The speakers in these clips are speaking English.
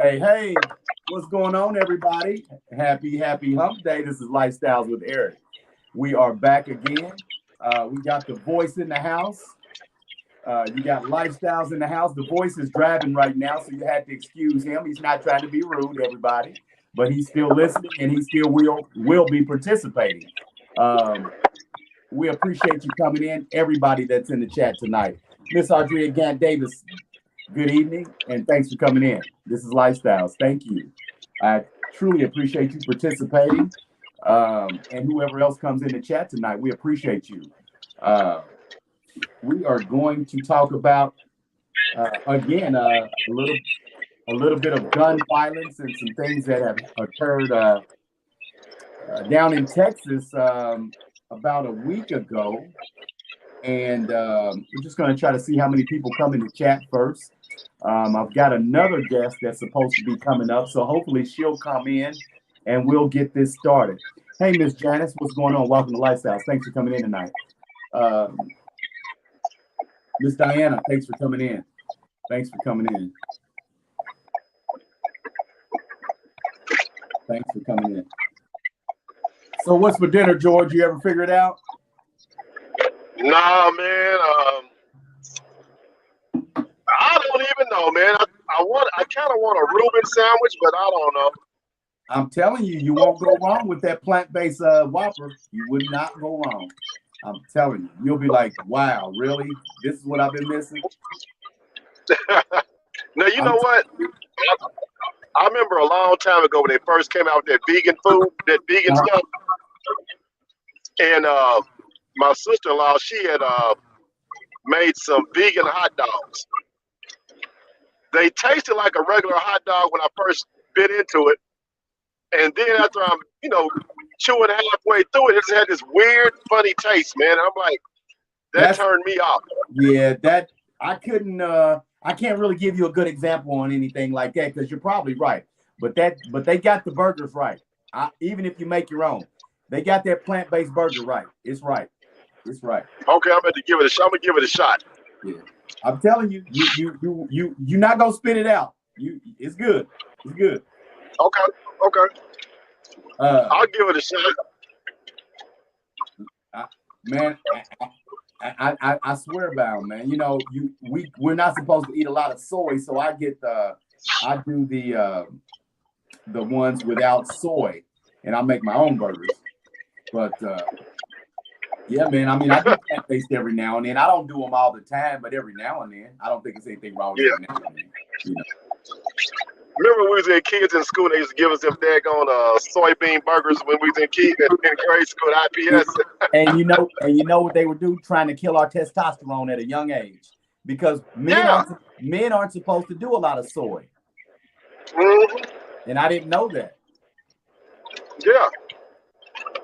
Hey, what's going on, everybody? Happy hump day. This is Lifestyles with Eric. We are back again. We got the voice in the house. You got Lifestyles in the house. The voice is driving right now, so you had to excuse him. He's not trying to be rude, everybody, but he's still listening and he still will be participating. Um, we appreciate you coming in, everybody that's in the chat tonight. Miss Audrey Gant Davis, good evening, and thanks for coming in. This is Lifestyles. Thank you. I truly appreciate you participating. And whoever else comes in the chat tonight, we appreciate you. We are going to talk about, again, a little bit of gun violence and some things that have occurred down in Texas about a week ago. And we're just going to try to see how many people come in the chat first. I've got another guest that's supposed to be coming up, so hopefully she'll come in and we'll get this started. Hey, Miss Janice, what's going on? Welcome to Lifestyles. Thanks for coming in tonight. Miss Diana, thanks for coming in. Thanks for coming in. Thanks for coming in. So what's for dinner, George? You ever figure it out? Nah, man. I don't even know, man. I kind of want a Reuben sandwich, but I don't know. I'm telling you, you won't go wrong with that plant-based Whopper. You would not go wrong. I'm telling you. You'll be like, wow, really? This is what I've been missing? Now, you know what? I remember a long time ago when they first came out with that vegan food, that vegan stuff. And my sister-in-law, she had made some vegan hot dogs. They tasted like a regular hot dog when I first bit into it. And then after I'm, chewing halfway through it, it just had this weird, funny taste, man. I'm like, that turned me off. Yeah, I can't really give you a good example on anything like that because you're probably right. But they got the burgers right. Even if you make your own, they got that plant-based burger right. It's right. It's right. Okay, I'm going to give it a shot. I'm going to give it a shot. Yeah, I'm telling you, you're not gonna spit it out. It's good. It's good. Okay. I'll give it a shot. Man, I swear by them, man. We're not supposed to eat a lot of soy, so I do the ones without soy, and I make my own burgers. But yeah, man. I mean, I do plant-based every now and then. I don't do them all the time, but every now and then. I don't think there's anything wrong with every now and then. Remember when we was in kids in school, they used to give us them daggone soybean burgers when we was in kids in grade school at IPS. And you know what they would do? Trying to kill our testosterone at a young age. Because men aren't supposed to do a lot of soy. Mm-hmm. And I didn't know that. Yeah.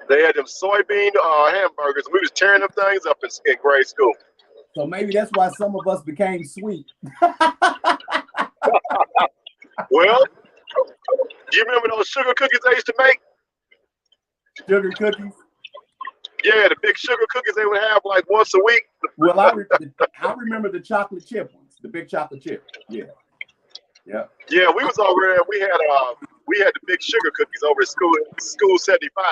They had them soybean hamburgers. We was tearing them things up in grade school. So maybe that's why some of us became sweet. Well, do you remember those sugar cookies they used to make? Sugar cookies? Yeah, the big sugar cookies they would have like once a week. Well, I remember the chocolate chip ones, the big chocolate chip. Yeah. Yeah, we was over there. We had the big sugar cookies over at school 75.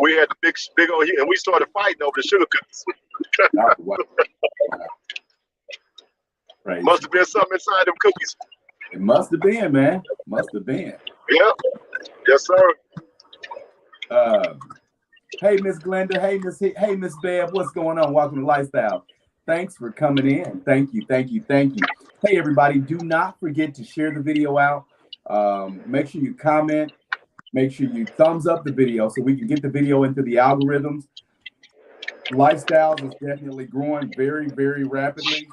We had the big old, and we started fighting over the sugar cookies. Wow. Right. Must have been something inside them cookies. It must have been, man. Must have been. Yeah. Yes, sir. Hey, Miss Glenda. Hey, Miss Bev. What's going on? Welcome to Lifestyle. Thanks for coming in. Thank you. Hey, everybody. Do not forget to share the video out. Make sure you comment. Make sure you thumbs up the video so we can get the video into the algorithms. Lifestyles is definitely growing very, very rapidly.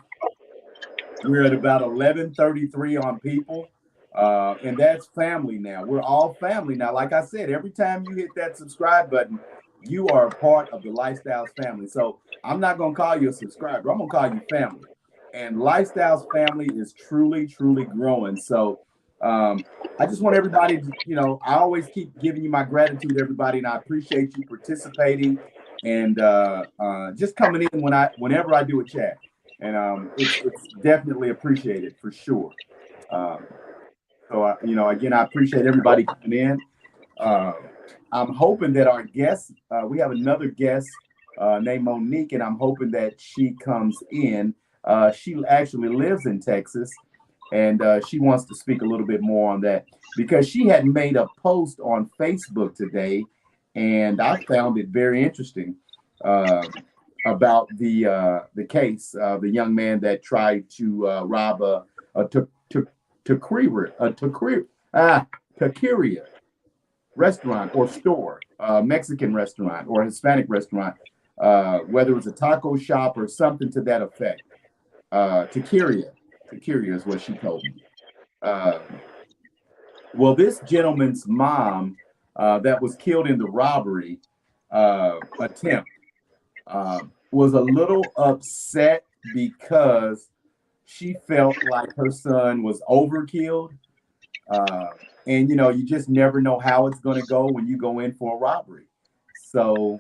We're at about 1133 on people, and that's family now. We're all family now. Like I said, every time you hit that subscribe button, you are a part of the Lifestyles family. So I'm not going to call you a subscriber. I'm going to call you family. And Lifestyles family is truly, truly growing. So I just want everybody to, I always keep giving you my gratitude, everybody, and I appreciate you participating and just coming in whenever I do a chat. And it's definitely appreciated for sure. again, I appreciate everybody coming in. I'm hoping that our guest, we have another guest named Monique, and I'm hoping that she comes in. She actually lives in Texas, and she wants to speak a little bit more on that because she had made a post on Facebook today, and I found it very interesting about the case of the young man that tried to rob a taqueria restaurant or store, Mexican restaurant or Hispanic restaurant, whether it was a taco shop or something to that effect. Taqueria is what she told me. Well, this gentleman's mom that was killed in the robbery attempt was a little upset because she felt like her son was overkilled. And you just never know how it's going to go when you go in for a robbery. So,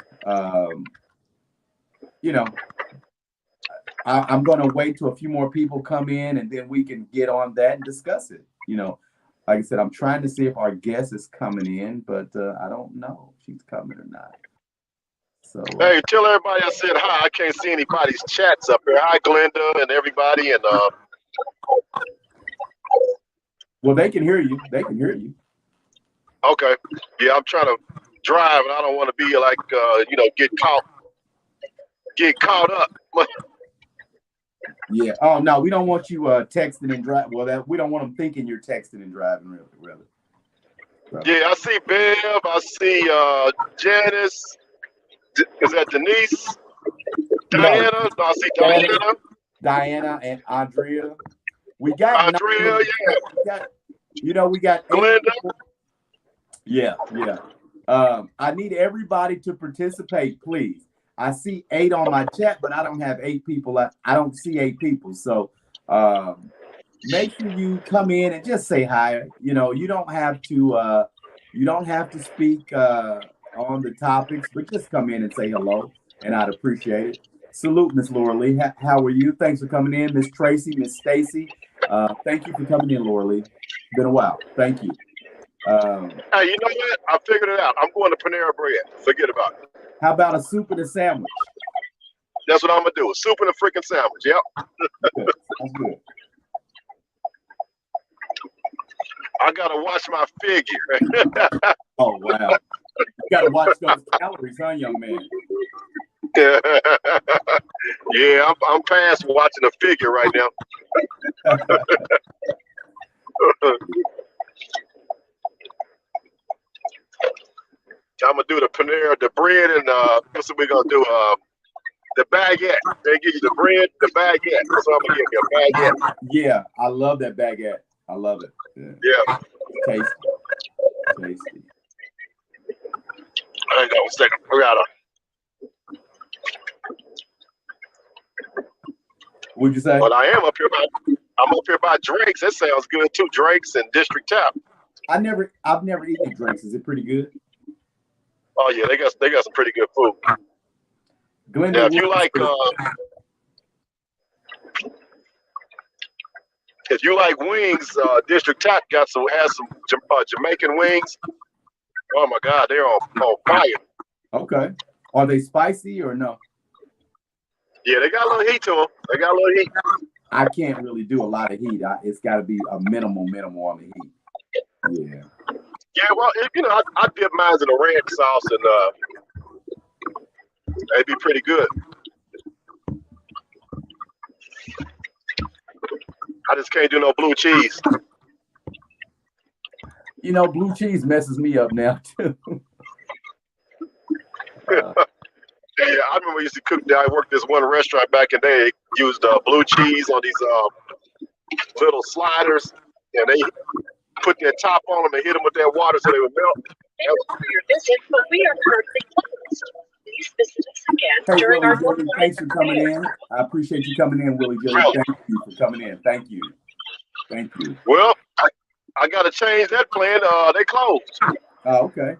I'm going to wait till a few more people come in, and then we can get on that and discuss it. Like I said, I'm trying to see if our guest is coming in, but I don't know if she's coming or not. So, hey, tell everybody I said hi. I can't see anybody's chats up here. Hi, Glenda and everybody, and well, they can hear you. They can hear you. Okay. Yeah, I'm trying to drive, and I don't want to be like, get caught up. Yeah. Oh no, we don't want you texting and driving. Well, we don't want them thinking you're texting and driving, really. So. Yeah, I see Bev. I see Janice. Is that Denise? Diana? No, I see Diana. Diana and Andrea. We got Andrea. We got Glenda. Yeah. I need everybody to participate, please. I see 8 on my chat, but I don't have 8 people. I don't see 8 people. So make sure you come in and just say hi. You don't have to speak on the topics, but just come in and say hello, and I'd appreciate it. Salute, Miss Laura Lee. How are you? Thanks for coming in, Miss Tracy, Miss Stacy. Thank you for coming in, Laura Lee. It's been a while. Thank you. Hey, you know what? I figured it out. I'm going to Panera Bread. Forget about it. How about a soup and a sandwich? That's what I'm going to do. A soup and a freaking sandwich. Yep. Good. That's good. I got to watch my figure. Oh, wow. You got to watch those calories, huh, young man? Yeah, I'm past watching a figure right now. I'm gonna do the Panera, the bread, and what's we're gonna do? The baguette. They give you the bread, the baguette. That's what I'm gonna give you, a baguette. Yeah, I love that baguette. I love it. Yeah. Tasty. Hang on a second. We gotta. What'd you say? But I'm up here by Drake's. That sounds good too. Drake's and District Tap. I've never eaten at Drake's. Is it pretty good? Oh yeah, they got some pretty good food. Glenda, now, if you like wings, District Tap has some Jamaican wings. Oh my God, they're on fire. Okay. Are they spicy or no? Yeah, they got a little heat to them. I can't really do a lot of heat. It's got to be a minimal on the heat. Yeah. Yeah, well, I dip mine in a ranch sauce, and it'd be pretty good. I just can't do no blue cheese. Blue cheese messes me up now too. Yeah, I remember we used to cook. I worked this one restaurant back in the day. They used blue cheese on these little sliders, and they put their top on them and hit them with that water so they would melt. We are currently closed. Please visit us again during Willie our Jordan, thanks for coming in. I appreciate you coming in, Willie Jordan. Thank you for coming in. Thank you. Well, I got to change that plan. They closed. Oh, okay.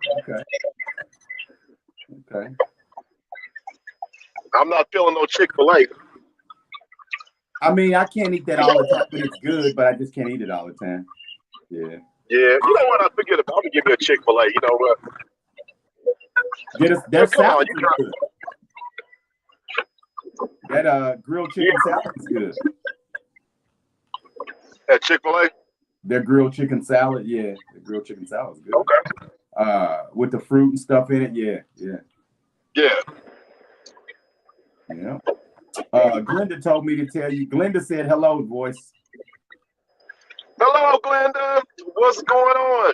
I'm not feeling no Chick-fil-A. I mean, I can't eat that all the time, but it's good, but I just can't eat it all the time. Yeah. Yeah, you know what? I forget about. I'm gonna give you a Chick-fil-A. You know what? Get us that Come on, salad you is got. good. That grilled chicken salad is good. At Chick-fil-A? Their grilled chicken salad, yeah. The grilled chicken salad is good. Okay. With the fruit and stuff in it, yeah. Glenda told me to tell you. Glenda said hello, voice. Hello, Glenda. What's going on?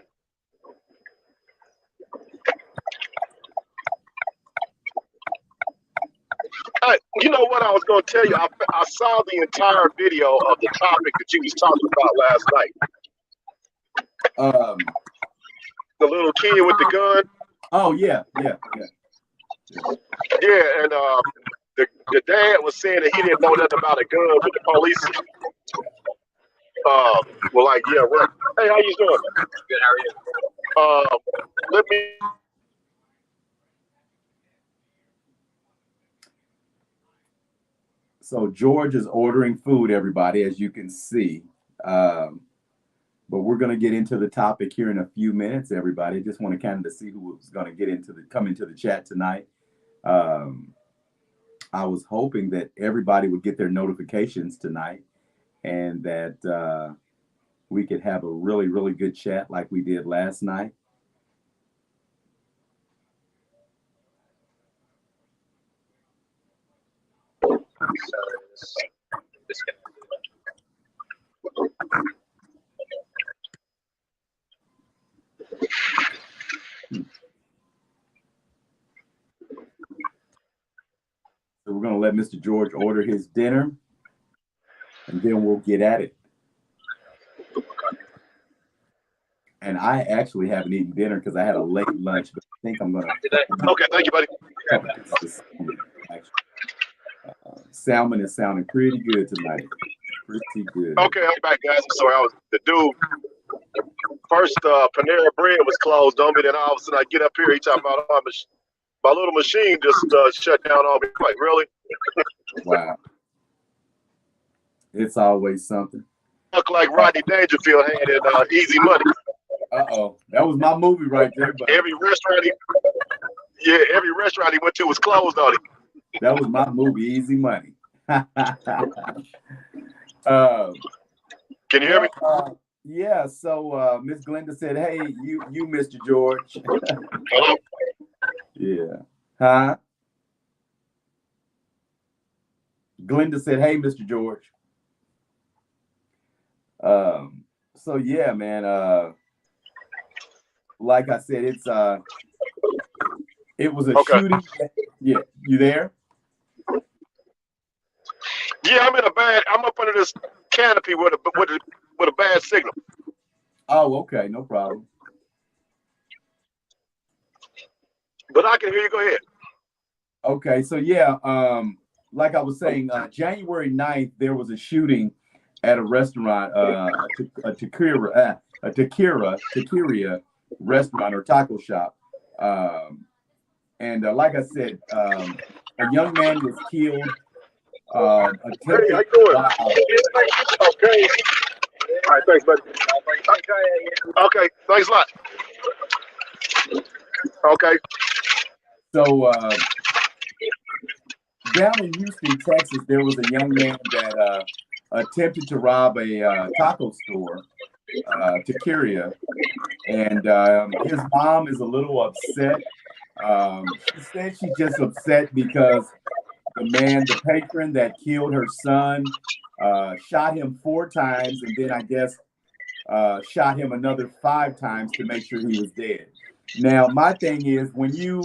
You know what I was going to tell you? I saw the entire video of the topic that you was talking about last night. The little kid with the gun. Oh yeah. Yeah, and the dad was saying that he didn't know nothing about a gun, but the police were like, yeah, right. Hey, how you doing? Good, how are you? Let me. So George is ordering food, everybody, as you can see. But we're going to get into the topic here in a few minutes, everybody. Just want to kind of see who was going to come into the chat tonight. I was hoping that everybody would get their notifications tonight and that we could have a really, really good chat like we did last night. So we're going to let Mr. George order his dinner, and then we'll get at it. And I actually haven't eaten dinner because I had a late lunch, but I think I'm going to. Okay, thank you, buddy. Salmon is sounding pretty good tonight. Pretty good. Okay, I'm back, guys. I'm sorry. The dude. First, Panera Bread was closed on me. Then all of a sudden, I get up here. He talking about my little machine just shut down on me. I'm like, really? Wow. It's always something. Look like Rodney Dangerfield had in Easy Money. Uh-oh. That was my movie right there. But every restaurant he went to was closed on him. That was my movie, Easy Money. Can you hear me? Yeah, so Miss Glenda said, hey, you Mr. George. Hello? Yeah. Huh? Glenda said, hey, Mr. George. So yeah, man, like I said, it was a shooting. Yeah, you there? Yeah, I'm up under this canopy with a bad signal. Oh, okay, no problem. But I can hear you. Go ahead. Okay, so yeah, like I was saying, January 9th, there was a shooting at a restaurant, a Taqueria restaurant or taco shop. And like I said, a young man was killed. Hey, how you doing? Okay. All right, thanks, buddy. Okay, thanks a lot. Okay. So down in Houston, Texas, there was a young man that attempted to rob a taco store, Taqueria, and his mom is a little upset. She said she's just upset because the patron that killed her son, shot him 4 times, and then I guess shot him another 5 times to make sure he was dead. Now, my thing is, when you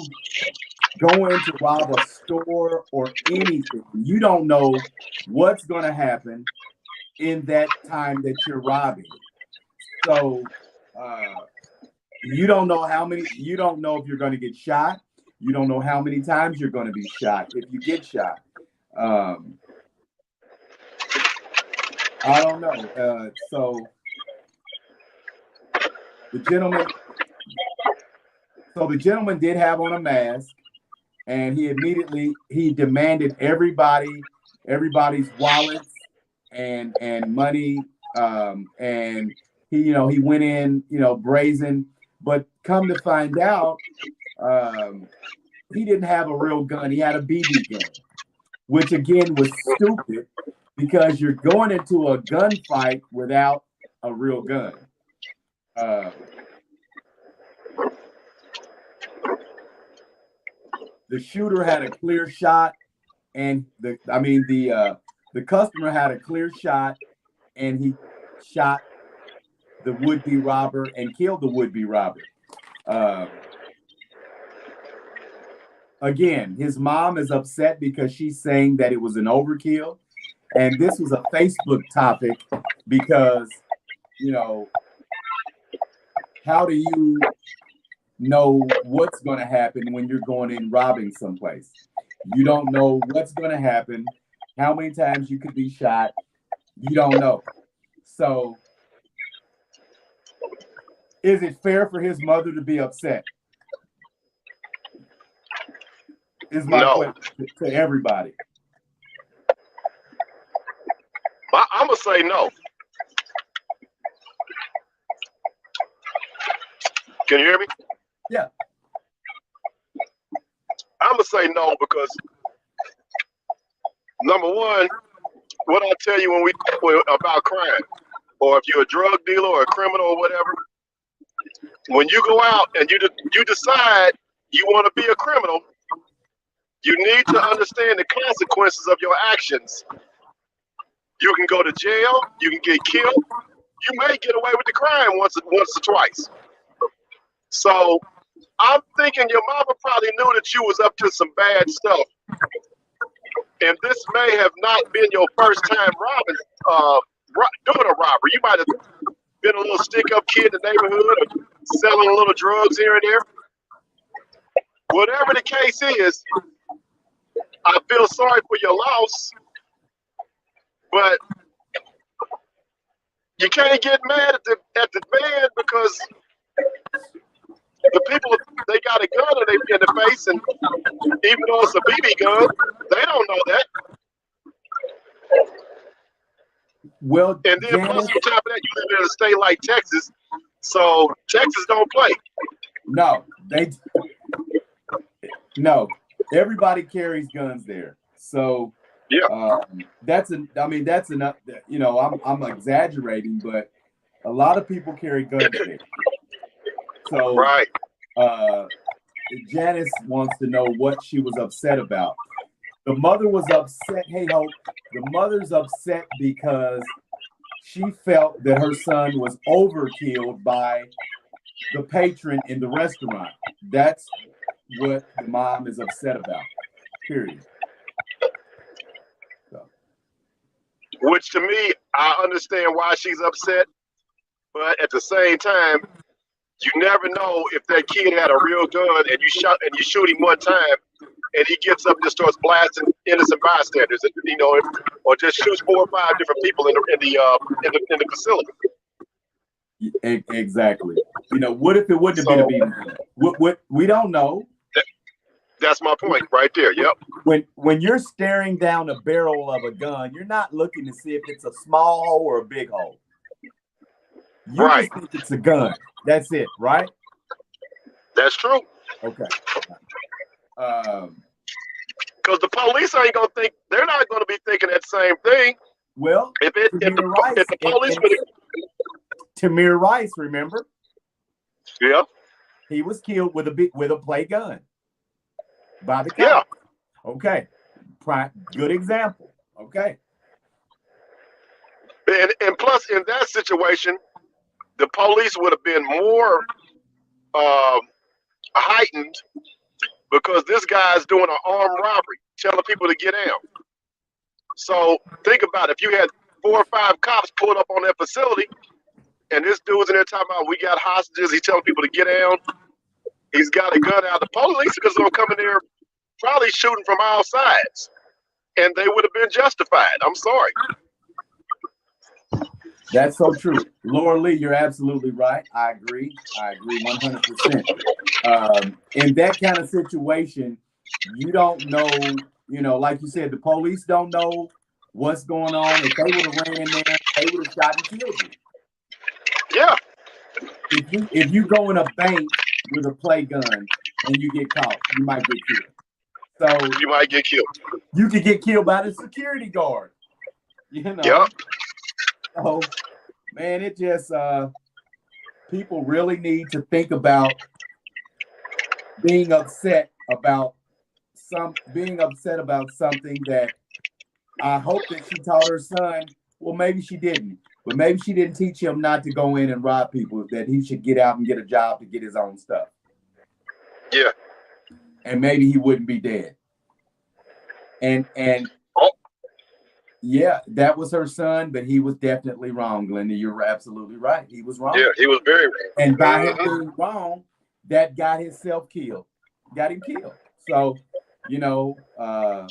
go in to rob a store or anything, you don't know what's going to happen in that time that you're robbing. So you don't know you don't know if you're going to get shot. You don't know how many times you're going to be shot if you get shot. I don't know. So the gentleman did have on a mask, and he demanded everybody's wallets and money, and he went in, brazen, but come to find out, he didn't have a real gun. He had a BB gun, which again was stupid because you're going into a gunfight without a real gun. The shooter had a clear shot, and the customer had a clear shot, and he shot the would-be robber and killed the would-be robber. Again, his mom is upset because she's saying that it was an overkill, and this was a Facebook topic because, how do you know what's going to happen when you're going in robbing someplace? You don't know what's going to happen, how many times you could be shot. You don't know. So is it fair for his mother to be upset? Is my question to everybody. I'm going to say no. Can you hear me? Yeah. I'm going to say no because, number one, what I tell you about crime, or if you're a drug dealer or a criminal or whatever, when you go out and you decide you want to be a criminal, you need to understand the consequences of your actions. You can go to jail, you can get killed, you may get away with the crime once or twice. So I'm thinking your mama probably knew that you was up to some bad stuff. And this may have not been your first time doing a robbery. You might have been a little stick-up kid in the neighborhood or selling a little drugs here and there. Whatever the case is, I feel sorry for your loss, but you can't get mad at the man because the people, they got a gun in the face, and even though it's a BB gun, they don't know that. Well, and then plus on top of that, you live in a state like Texas, so Texas don't play. No, everybody carries guns there. So yeah, that's enough. I'm exaggerating, but a lot of people carry guns there. So right. Janice wants to know what she was upset about. The mother was upset. Hey, Hope. The mother's upset because she felt that her son was overkilled by the patron in the restaurant. That's what the mom is upset about. Period. So. Which to me, I understand why she's upset, but at the same time, you never know if that kid had a real gun and you shoot him one time and he gets up and just starts blasting innocent bystanders, or just shoots 4 or 5 different people in the facility. Exactly. What if it wouldn't have been a BB? What we don't know. That's my point right there. Yep. When you're staring down a barrel of a gun, you're not looking to see if it's a small hole or a big hole. You just think it's a gun. That's it, right? That's true. Okay. Because the police ain't gonna think, they're not gonna be thinking that same thing. Well, if the police Tamir Rice, remember? Yeah. He was killed with a play gun by the cop. Yeah. Okay. Good example. Okay. And plus, in that situation, the police would have been more heightened because this guy's doing an armed robbery, telling people to get down. So think about it. If you had 4 or 5 cops pulled up on that facility, and this dude's in there talking about, we got hostages, he's telling people to get down, he's got a gun out. The police are going to come in there probably shooting from all sides, and they would have been justified. I'm sorry. That's so true. Laura Lee, you're absolutely right. I agree 100%. In that kind of situation, you don't know, like you said, the police don't know what's going on. If they would have ran in there, they would have shot and killed you. Yeah. If you go in a bank with a play gun and you get caught, you might get killed. So You might get killed. you could get killed by the security guard. You know. Yep. So man, it just people really need to think about being upset about something that I hope that she taught her son. Well, maybe she didn't, but maybe she didn't teach him not to go in and rob people, that he should get out and get a job to get his own stuff. Yeah. And maybe he wouldn't be dead. And oh. Yeah, that was her son, but he was definitely wrong, Glenda. You're absolutely right. He was wrong. Yeah, he was very wrong. And by him being wrong, that got himself killed. Got him killed. So, you know, I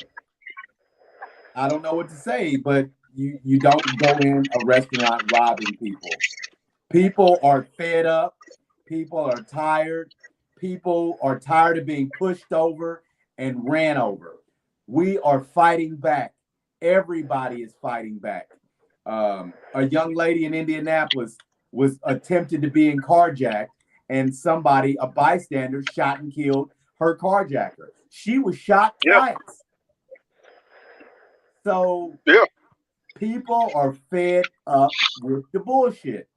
don't know what to say, but you don't go in a restaurant robbing people. People are fed up. People are tired. People are tired of being pushed over and ran over. We are fighting back. Everybody is fighting back. A young lady in Indianapolis was attempted to be carjacked, and somebody, a bystander, shot and killed her carjacker. She was shot twice. So people are fed up with the bullshit.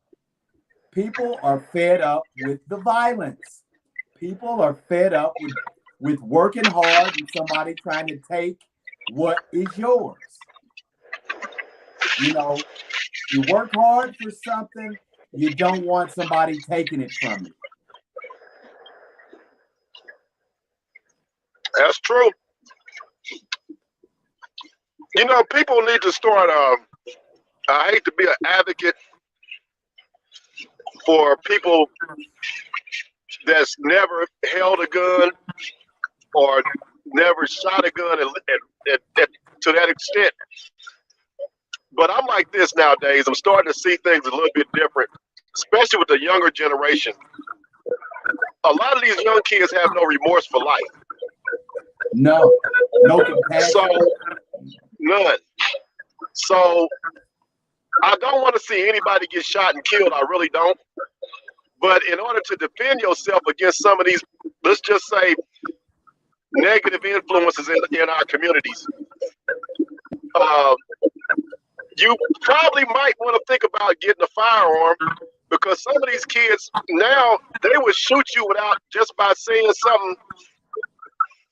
People are fed up with the violence. People are fed up with working hard and somebody trying to take what is yours. You know, you work hard for something, you don't want somebody taking it from you. That's true. You know, people need to start, I hate to be an advocate for people that's never held a gun or never shot a gun to that extent. But I'm like this nowadays. I'm starting to see things a little bit different, especially with the younger generation. A lot of these young kids have no remorse for life. No compassion. So, none. So, I don't want to see anybody get shot and killed. I really don't. But in order to defend yourself against some of these, let's just say, negative influences in our communities, you probably might want to think about getting a firearm, because some of these kids now, they would shoot you without, just by saying something,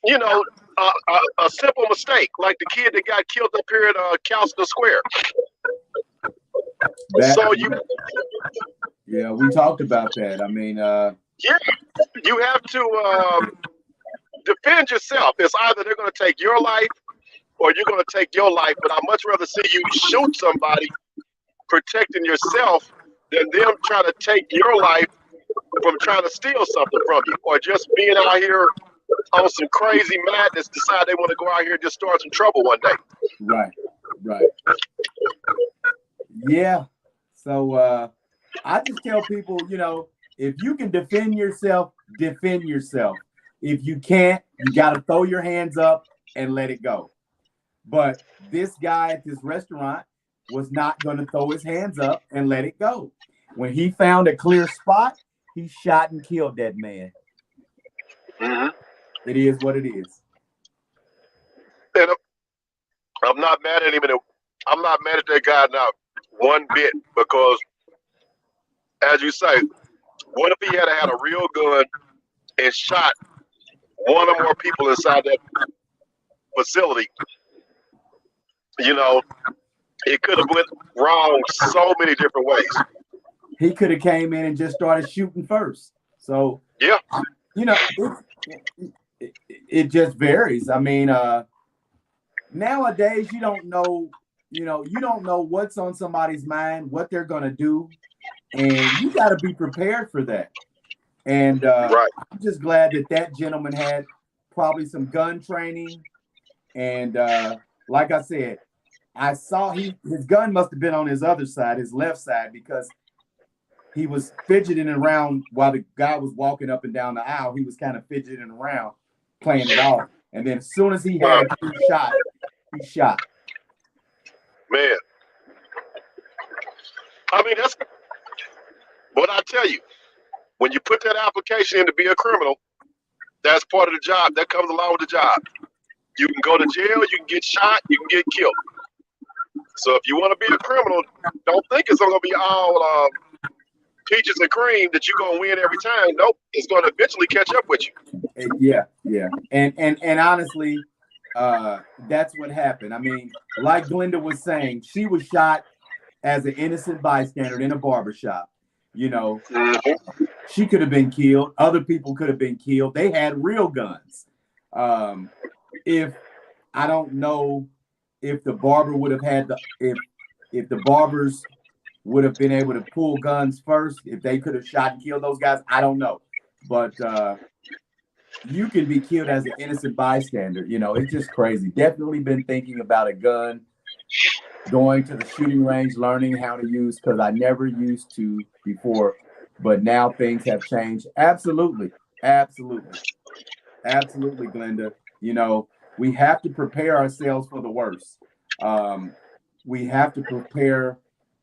you know, a simple mistake, like the kid that got killed up here at Calston Square. Yeah, we talked about that. I mean, you have to defend yourself. It's either they're going to take your life or you're going to take your life. But I'd much rather see you shoot somebody protecting yourself than them trying to take your life from trying to steal something from you, or just being out here on some crazy madness, decide they want to go out here and just start some trouble one day. Right. Yeah. So I just tell people, you know, if you can defend yourself, defend yourself. If you can't, you got to throw your hands up and let it go. But this guy at this restaurant was not going to throw his hands up and let it go. When he found a clear spot, he shot and killed that man. Mm-hmm. It is what it is. And I'm not mad at him. I'm not mad at that guy now one bit, because, as you say, what if he had a real gun and shot one or more people inside that facility? You know, it could have went wrong so many different ways. He could have came in and just started shooting first. So, yeah, you know, it just varies. I mean, nowadays you don't know what's on somebody's mind, what they're going to do, and you got to be prepared for that. And right. I'm just glad that gentleman had probably some gun training. And like I said, I saw his gun must have been on his other side, his left side, because he was fidgeting around while the guy was walking up and down the aisle. He was kind of fidgeting around, playing it off. And then as soon as he had a shot, he shot. Man. I mean, But I tell you, when you put that application in to be a criminal, that's part of the job. That comes along with the job. You can go to jail, you can get shot, you can get killed. So if you want to be a criminal, don't think it's going to be all peaches and cream that you're going to win every time. Nope, it's going to eventually catch up with you. Yeah. And honestly, that's what happened. I mean, like Glenda was saying, she was shot as an innocent bystander in a barbershop. You know, she could have been killed. Other people could have been killed. They had real guns. If I don't know if the barber would have had if the barbers would have been able to pull guns first, if they could have shot and killed those guys, I don't know. But you can be killed as an innocent bystander. You know, it's just crazy. Definitely been thinking about a gun, going to the shooting range, learning how to use, because I never used to before, but now things have changed. Absolutely, Glenda. You know, we have to prepare ourselves for the worst. We have to prepare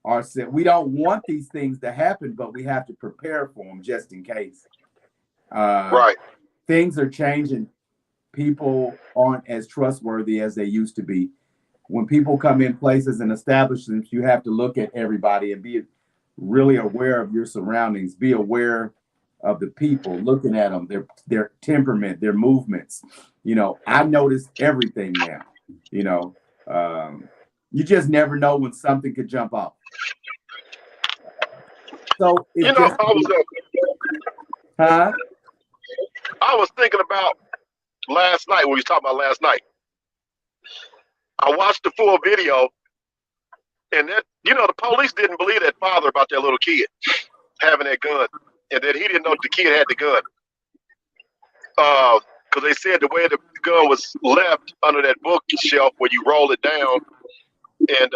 ourselves. We don't want these things to happen, but we have to prepare for them just in case. Right. Things are changing. People aren't as trustworthy as they used to be. When people come in places and establishments, you have to look at everybody and be really aware of your surroundings. Be aware of the people, looking at them, their temperament, their movements. You know, I notice everything now. You know, you just never know when something could jump off. So you know, just, I was thinking about last night when we was talking about last night. I watched the full video, and that, you know, the police didn't believe that father about that little kid having that gun, and that he didn't know the kid had the gun. Because they said the way the gun was left under that bookshelf where you roll it down, and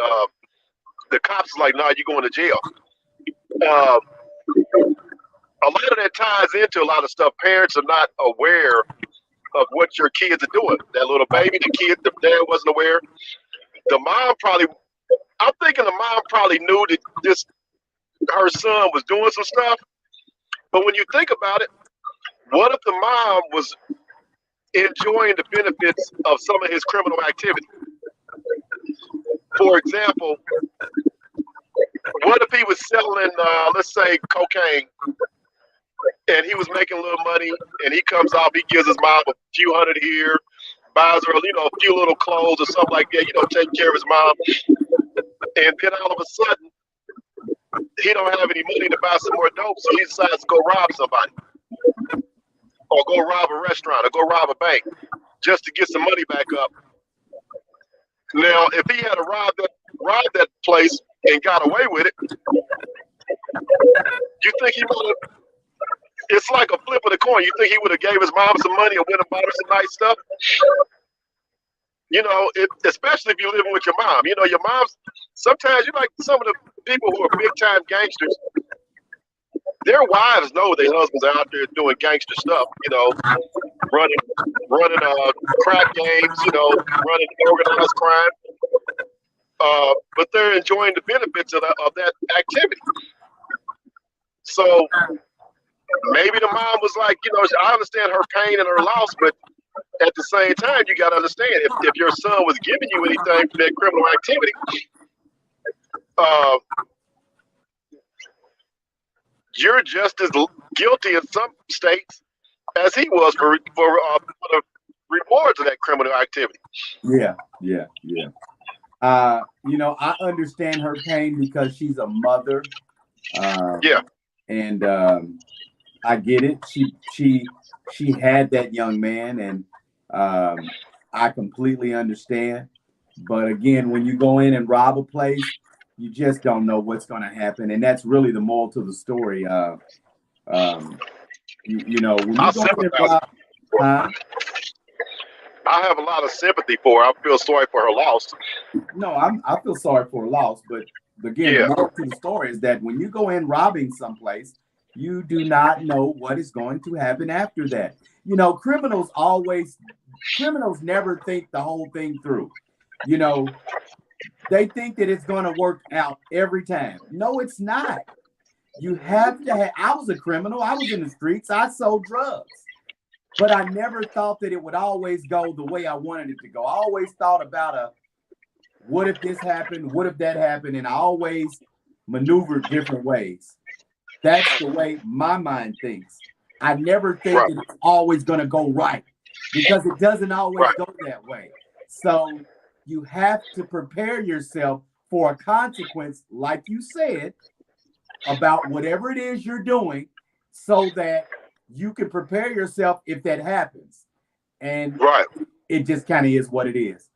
the cops was like, "Nah, you're going to jail." A lot of that ties into a lot of stuff. Parents are not aware of what your kids are doing. That little baby, the dad wasn't aware. The mom probably, I'm thinking the mom probably knew that her son was doing some stuff. But when you think about it, what if the mom was enjoying the benefits of some of his criminal activity? For example, what if he was selling, let's say, cocaine, and he was making a little money, and he comes off, he gives his mom a few hundred here, buys her, you know, a few little clothes or something like that, you know, taking care of his mom, and then all of a sudden, he don't have any money to buy some more dope, so he decides to go rob somebody, or go rob a restaurant, or go rob a bank, just to get some money back up. Now, if he had robbed that place and got away with it, you think he would have? It's like a flip of the coin. You think he would have gave his mom some money or went and bought her some nice stuff? You know, especially if you're living with your mom. You know, your mom's, sometimes you like some of the people who are big time gangsters, their wives know their husbands are out there doing gangster stuff, you know, running crack games, you know, running organized crime. But they're enjoying the benefits of that activity. So maybe the mom was like, you know, I understand her pain and her loss, but at the same time, you got to understand, if your son was giving you anything for that criminal activity, you're just as guilty in some states as he was for the rewards of that criminal activity. Yeah. You know, I understand her pain because she's a mother. And I get it. She had that young man, and I completely understand. But again, when you go in and rob a place, you just don't know what's going to happen, and that's really the moral to the story. You know, when you go in and rob, I have a lot of sympathy for her. I feel sorry for her loss. No, I feel sorry for her loss, but again, the moral to the story is that when you go in robbing someplace, you do not know what is going to happen after that. You know, criminals never think the whole thing through. You know, they think that it's going to work out every time. No, it's not. you have to have. I was a criminal. I was in the streets. I sold drugs, but I never thought that it would always go the way I wanted it to go. I always thought about what if this happened? What if that happened? And I always maneuvered different ways. That's the way my mind thinks. I never think Right. that it's always going to go right because it doesn't always Right. go that way. So you have to prepare yourself for a consequence, like you said, about whatever it is you're doing so that you can prepare yourself if that happens. And Right. it just kind of is what it is.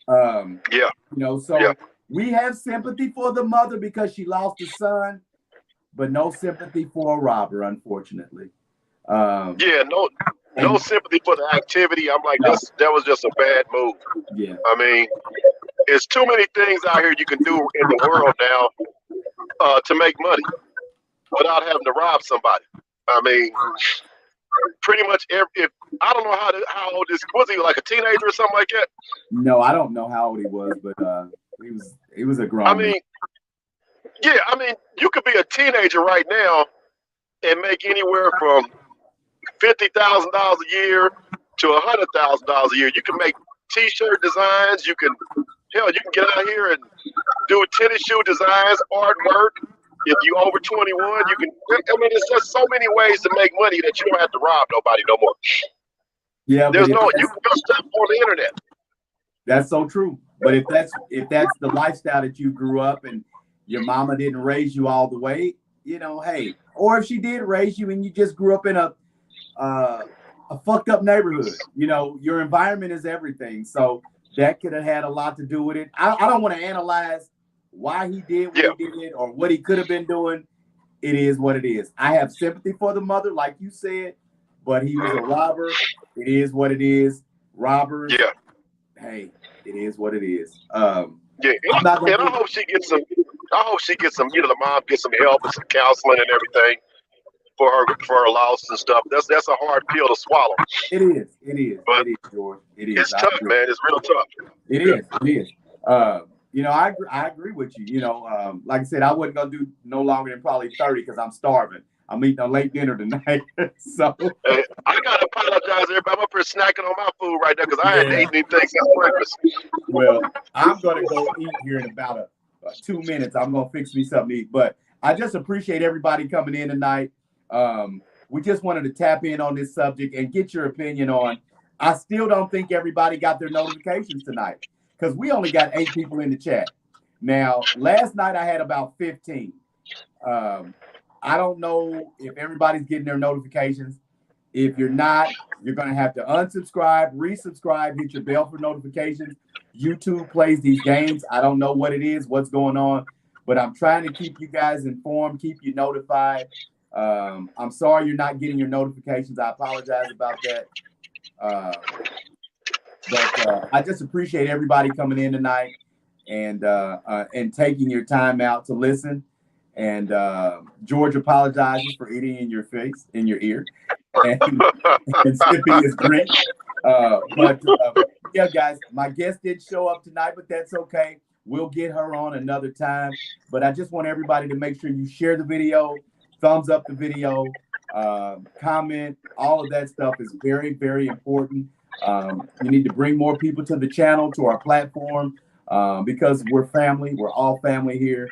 Yeah. You know, so Yeah. we have sympathy for the mother because she lost a son, but no sympathy for a robber, unfortunately. Yeah. No sympathy for the activity. I'm like, No. that was just a bad move. Yeah. I mean, there's too many things out here you can do in the world now to make money without having to rob somebody. I mean, pretty much if I don't know how old this was, he like a teenager or something like that. No, I don't know how old he was, but he was a grown I man. mean, yeah, I mean, you could be a teenager right now and make anywhere from $50,000 a year to $100,000 a year. You can make T-shirt designs. You can get out here and do tennis shoe designs, artwork. If you over 21, you can. I mean, it's just so many ways to make money that you don't have to rob nobody no more. Yeah, There's but you can do stuff on the internet. that's so true. But if that's the lifestyle that you grew up and your mama didn't raise you all the way, you know, hey, or if she did raise you and you just grew up in a fucked up neighborhood, you know, your environment is everything. So that could have had a lot to do with it. I don't want to analyze why he did what he did or what he could have been doing. It is what it is. I have sympathy for the mother, like you said, but he was a robber. It is what it is. Robbers. Yeah. Hey, it is what it is. Yeah, and I hope she gets some. I hope she gets some. You know, the mom gets some help and some counseling and everything for her loss and stuff. That's a hard pill to swallow. It is. It is. But it is, George. It is. It's tough, man. It's real tough. It is. It is. You know, I agree with you. You know, like I said, I wasn't gonna do no longer than probably 30 because I'm starving. I'm eating a late dinner tonight. So I gotta apologize, everybody. I'm up here snacking on my food right now because I hadn't eaten anything since breakfast. Well, I'm gonna go eat here in about 2 minutes. I'm gonna fix me something to eat. But I just appreciate everybody coming in tonight. We just wanted to tap in on this subject and get your opinion on. I still don't think everybody got their notifications tonight because we only got 8 people in the chat. Now, last night I had about 15. I don't know if everybody's getting their notifications. If you're not, you're going to have to unsubscribe, resubscribe, hit your bell for notifications. YouTube plays these games. I don't know what it is, what's going on, but I'm trying to keep you guys informed, keep you notified. I'm sorry you're not getting your notifications. I apologize about that. But I just appreciate everybody coming in tonight and taking your time out to listen. And George apologizes for eating in your face, in your ear, and sipping his drink. But yeah, guys, my guest did show up tonight, but that's okay. We'll get her on another time. But I just want everybody to make sure you share the video, thumbs up the video, comment. All of that stuff is very, very important. You need to bring more people to the channel, to our platform, because we're family. We're all family here.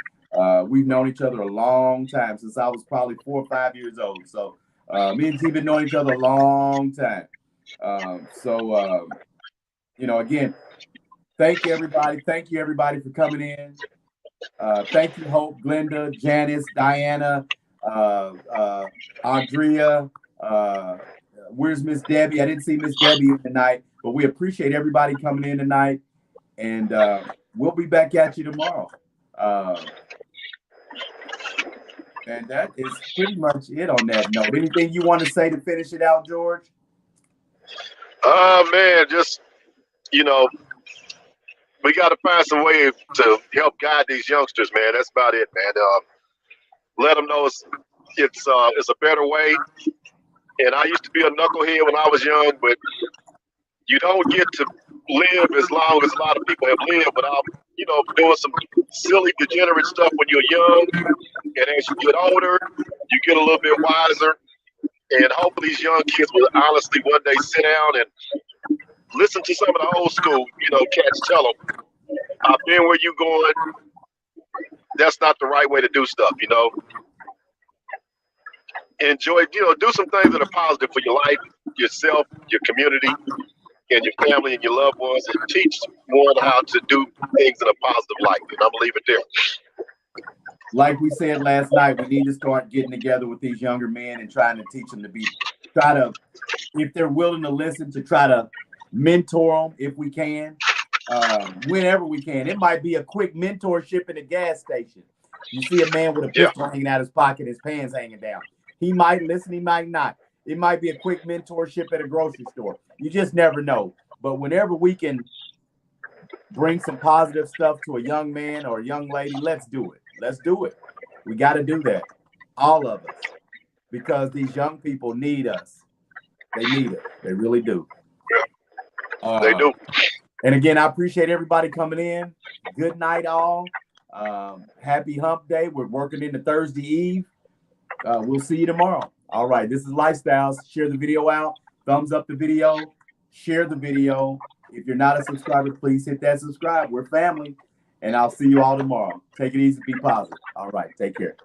We've known each other a long time, since I was probably 4 or 5 years old. So me and T been knowing each other a long time. You know, again, thank you, everybody. Thank you, everybody, for coming in. Thank you, Hope, Glenda, Janice, Diana, Andrea. Where's Miss Debbie? I didn't see Miss Debbie tonight, but we appreciate everybody coming in tonight. And we'll be back at you tomorrow. And that is pretty much it on that note. Anything you want to say to finish it out, George? Man, just, you know, we got to find some way to help guide these youngsters, man. That's about it, man. Let them know it's a better way. And I used to be a knucklehead when I was young, but you don't get to live as long as a lot of people have lived without you know, doing some silly, degenerate stuff when you're young, and as you get older, you get a little bit wiser. And hopefully, these young kids will honestly one day sit down and listen to some of the old school, you know, cats tell them, I've been where you going. That's not the right way to do stuff, you know. Enjoy, you know, do some things that are positive for your life, yourself, your community, and your family and your loved ones, and teach one how to do things in a positive light. And I'm gonna leave it there. Like we said last night, we need to start getting together with these younger men and trying to teach them to try to, if they're willing to listen, to try to mentor them if we can, whenever we can. It might be a quick mentorship in a gas station. You see a man with a pistol hanging out his pocket, his pants hanging down. He might listen, he might not. It might be a quick mentorship at a grocery store. You just never know. But whenever we can bring some positive stuff to a young man or a young lady, let's do it. Let's do it. We got to do that. All of us. Because these young people need us. They need it. They really do. They do. And again, I appreciate everybody coming in. Good night, all. Happy hump day. We're working into Thursday Eve. We'll see you tomorrow. All right. This is Lifestyles. Share the video out. Thumbs up the video. Share the video. If you're not a subscriber, please hit that subscribe. We're family. And I'll see you all tomorrow. Take it easy. Be positive. All right. Take care.